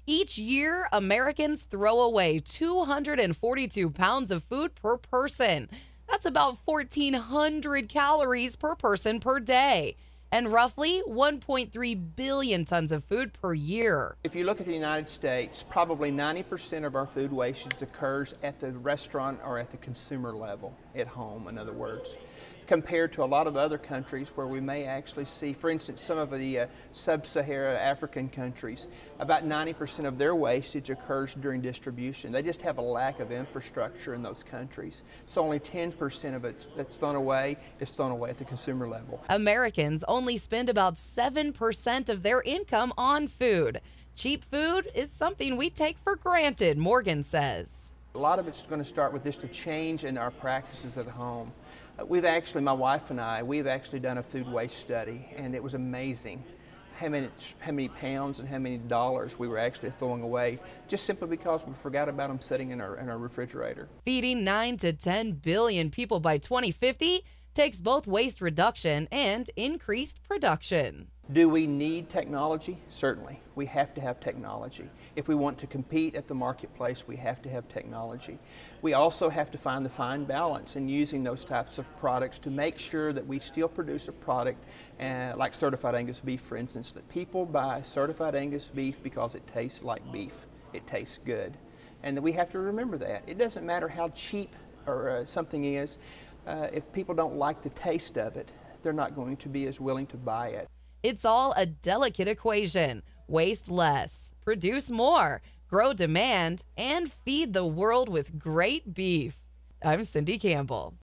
Each year, Americans throw away 242 pounds of food per person. That's about 1,400 calories per person per day, and roughly 1.3 billion tons of food per year. If you look at the United States, probably 90% of our food wastage occurs at the restaurant or at the consumer level, at home, in other words, compared to a lot of other countries where we may actually see, for instance, some of the sub-Saharan African countries, about 90% of their wastage occurs during distribution. They just have a lack of infrastructure in those countries. So only 10% of it that's thrown away is thrown away at the consumer level. Americans only spend about 7% of their income on food. Cheap food is something we take for granted, Morgan says. A lot of it's going to start with just a change in our practices at home. My wife and I, we've actually done a food waste study, and it was amazing how many pounds and how many dollars we were actually throwing away just simply because we forgot about them sitting in our refrigerator. Feeding 9 to 10 billion people by 2050 takes both waste reduction and increased production. Do we need technology? Certainly. We have to have technology. If we want to compete at the marketplace, we have to have technology. We also have to find the fine balance in using those types of products to make sure that we still produce a product like certified Angus beef, for instance, that people buy certified Angus beef because it tastes like beef. It tastes good. And we have to remember that. It doesn't matter how cheap or something is. If people don't like the taste of it, they're not going to be as willing to buy it. It's all a delicate equation. Waste less, produce more, grow demand, and feed the world with great beef. I'm Cindy Campbell.